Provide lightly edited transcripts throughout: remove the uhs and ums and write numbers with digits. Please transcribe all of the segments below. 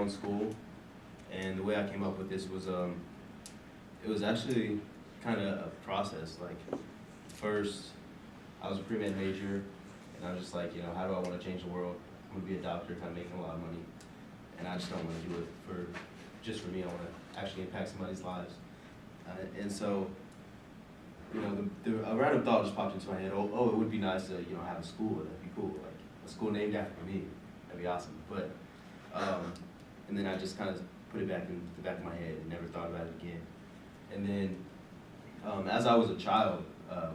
own school, and the way I came up with this was it was actually kind of a process. Like, first, I was a pre-med major, and I was just like, how do I want to change the world? I'm gonna be a doctor, kind of making a lot of money, and I just don't want to do it just for me. I want to actually impact somebody's lives, and so, a random thought just popped into my head. Oh, it would be nice to have a school. That'd be cool, like a school named after me. That'd be awesome. But and then I just kind of put it back in the back of my head and never thought about it again. And then as I was a child,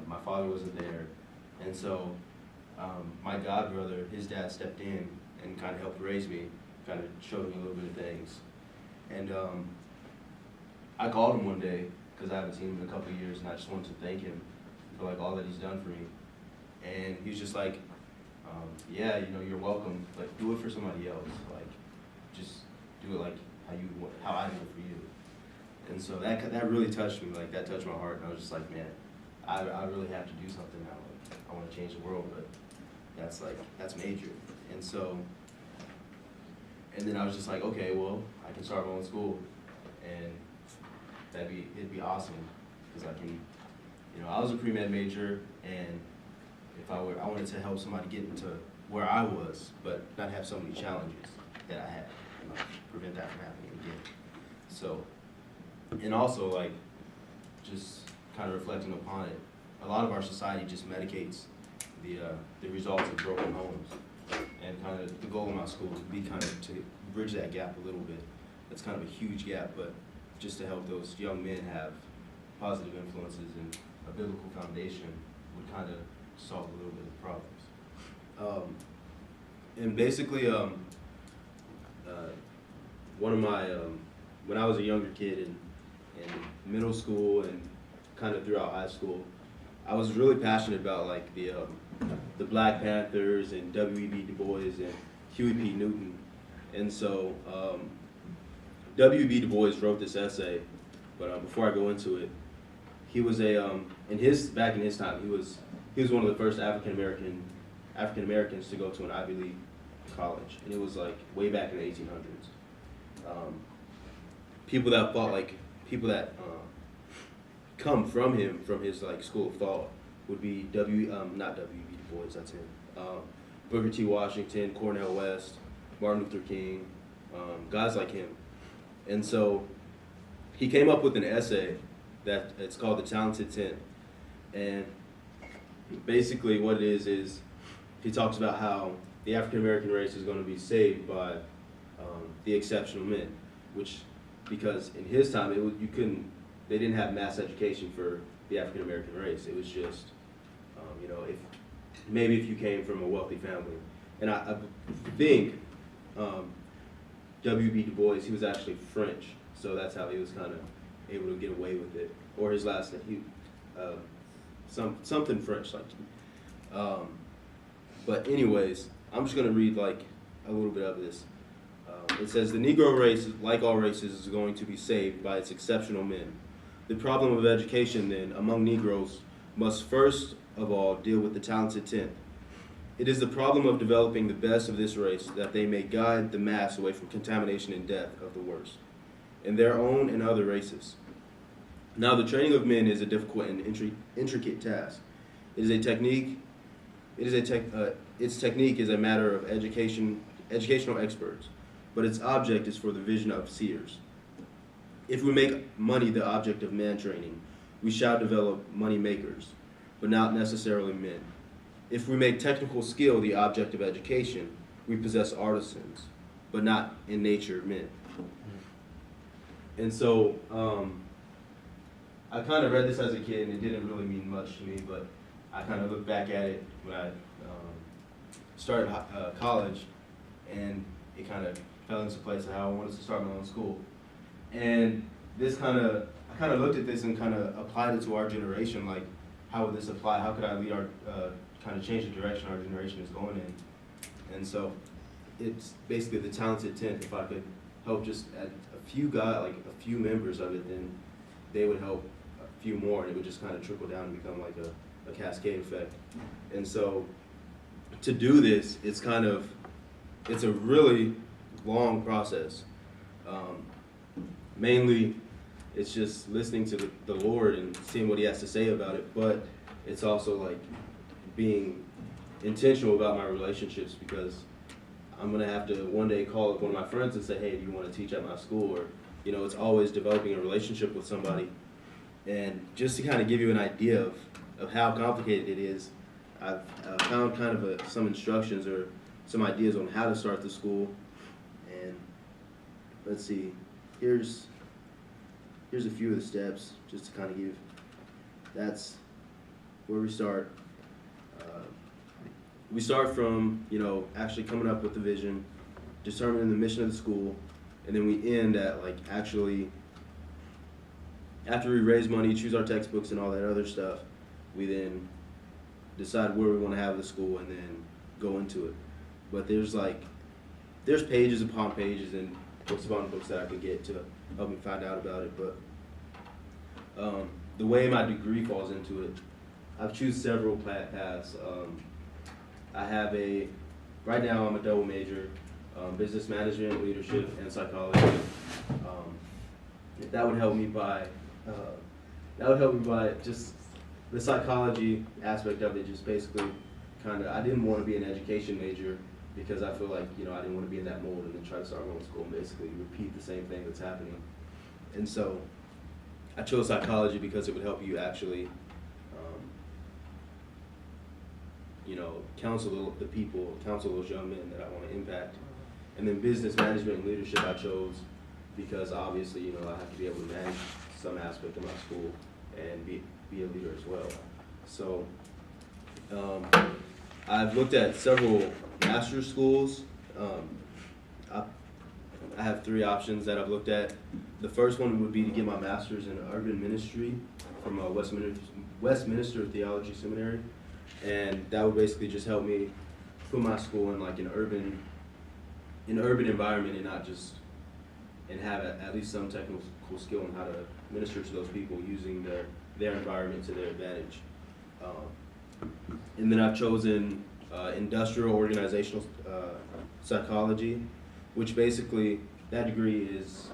my father wasn't there, and so my god brother, his dad stepped in and kind of helped raise me, kind of showed me a little bit of things. And I called him one day because I haven't seen him in a couple of years, and I just wanted to thank him for like all that he's done for me. And he was just like, yeah, you're welcome, but do it for somebody else. Like, just do it like how I do it for you. And so that really touched me. Like, that touched my heart, and I was just like, man, I really have to do something now. Like, I want to change the world, but that's major. And so, and then I was just like, okay, well, I can start my own school, and it'd be awesome, because I can, I was a pre-med major, and I wanted to help somebody get into where I was, but not have so many challenges that I had, prevent that from happening again. So, and also, like, just kind of reflecting upon it, a lot of our society just medicates the results of broken homes, and kind of the goal of my school would be kind of to bridge that gap a little bit. It's kind of a huge gap, but just to help those young men have positive influences and a biblical foundation would kind of solve a little bit of the problems. And basically, one of my, when I was a younger kid in middle school and kind of throughout high school, I was really passionate about like the Black Panthers and W.E.B. Du Bois and Huey P. Newton. And so W.E.B. Du Bois wrote this essay, but before I go into it, he was back in his time, he was one of the first African Americans to go to an Ivy League college, and it was like way back in the 1800s. People that come from him, from his like school of thought, would be not W.E.B. Du Bois, that's him. Booker T. Washington, Cornel West, Martin Luther King, guys like him. And so he came up with an essay that it's called The Talented 10. And basically what it is he talks about how the African American race is going to be saved by the exceptional men, because in his time they didn't have mass education for the African American race. It was just if you came from a wealthy family. And I think W.B. Du Bois, he was actually French, so that's how he was kind of able to get away with it. Or his last name, something French like. But anyways, I'm just gonna read like a little bit of this. It says, the Negro race, like all races, is going to be saved by its exceptional men. The problem of education, then, among Negroes must first of all deal with the talented 10th. It is the problem of developing the best of this race that they may guide the mass away from contamination and death of the worst, in their own and other races. Now, the training of men is a difficult and intricate task. Its technique is a matter of educational experts, but its object is for the vision of seers. If we make money the object of man training, we shall develop money makers, but not necessarily men. If we make technical skill the object of education, we possess artisans, but not in nature men. And so I kind of read this as a kid, and it didn't really mean much to me, but I kind of look back at it when I started college, and it kind of fell into place of how I wanted to start my own school. And I kind of looked at this and kind of applied it to our generation, like, how would this apply? How could I lead kind of change the direction our generation is going in? And so it's basically the talented 10th. If I could help just add a few members of it, then they would help a few more, and it would just kind of trickle down and become like a cascade effect. And so to do this, it's a really long process. Um, Mainly, it's just listening to the Lord and seeing what He has to say about it, but it's also like being intentional about my relationships, because I'm gonna have to one day call up one of my friends and say, hey, do you want to teach at my school? Or, you know, it's always developing a relationship with somebody. And just to kind of give you an idea of how complicated it is, I've found kind of some instructions or some ideas on how to start the school. And let's see, here's a few of the steps just to kind of give. That's where we start. We start from, you know, actually coming up with the vision, determining the mission of the school, and then we end at like actually, after we raise money, choose our textbooks and all that other stuff, we then decide where we want to have the school and then go into it. But there's pages upon pages and books upon books that I could get to help me find out about it. But the way my degree falls into it, I've choose several paths. Right now I'm a double major, business management, leadership, and psychology. That would help me by just the psychology aspect of it, just basically I didn't want to be an education major because I feel like, you know, I didn't want to be in that mold and then try to start my own school and basically repeat the same thing that's happening. And so I chose psychology because it would help you actually you know, counsel the people, counsel those young men that I want to impact. And then business management and leadership I chose because obviously, you know, I have to be able to manage some aspect of my school and be a leader as well. So I've looked at several master's schools. I have 3 options that I've looked at. The first one would be to get my master's in urban ministry from Westminster Theology Seminary. And that would basically just help me put my school in like an urban environment and not just, and have at least some technical skill on how to minister to those people using their environment to their advantage. And then I've chosen industrial organizational psychology, which basically, that degree is,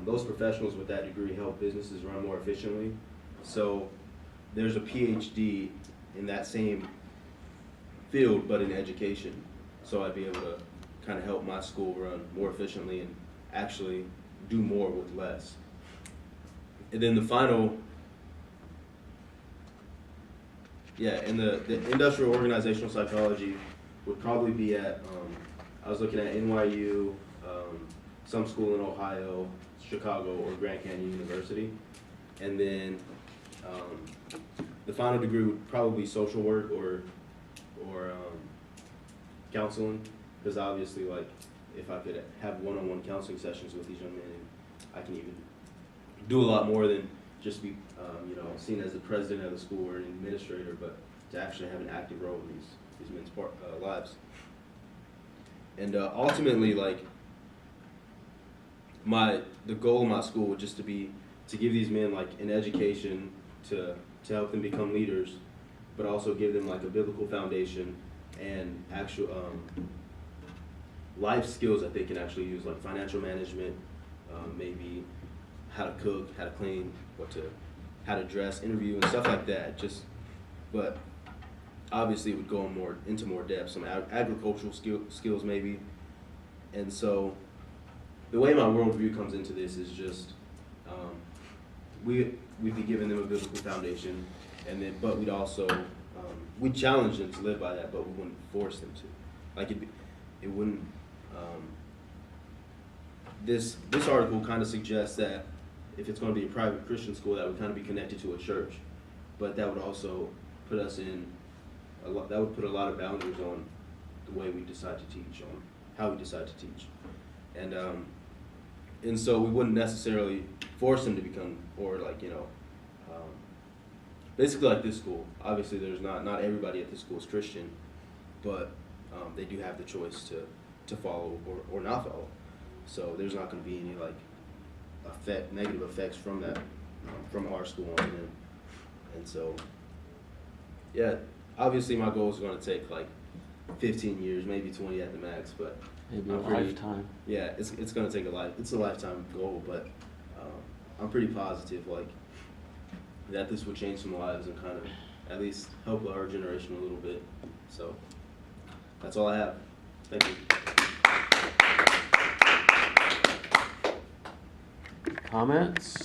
those professionals with that degree help businesses run more efficiently. So there's a PhD in that same field, but in education. So I'd be able to kind of help my school run more efficiently and actually do more with less. And then the final, and the industrial organizational psychology would probably be at, I was looking at NYU, some school in Ohio, Chicago, or Grand Canyon University. And then the final degree would probably be social work or counseling, because obviously, like, if I could have one-on-one counseling sessions with these young men, I can even do a lot more than just be, you know, seen as the president of the school or an administrator, but to actually have an active role in these men's lives. And ultimately, like, the goal of my school would just to give these men like an education to help them become leaders, but also give them like a biblical foundation and actual life skills that they can actually use, like financial management, maybe how to cook, how to clean, how to dress, interview, and stuff like that. But obviously it would go into more depth, some agricultural skills maybe. And so the way my worldview comes into this is just we'd be giving them a biblical foundation, but we'd also we'd challenge them to live by that, but we wouldn't force them to. Like it wouldn't. This article kind of suggests that if it's going to be a private Christian school, that would kind of be connected to a church, but that would also put us in that would put a lot of boundaries on the way we decide to teach, on how we decide to teach, and so we wouldn't necessarily force them to become, or like, you know, basically like this school. Obviously, there's not everybody at this school is Christian, but they do have the choice to follow or not follow. So there's not going to be any like negative effects from that, from our school on them. And so, yeah, obviously my goal is going to take like 15 years, maybe 20 at the max, but Maybe a I'm pretty- lifetime. Yeah, it's gonna take it's a lifetime goal, but I'm pretty positive like that this will change some lives and kind of at least help our generation a little bit. So that's all I have. Thank you. Comments?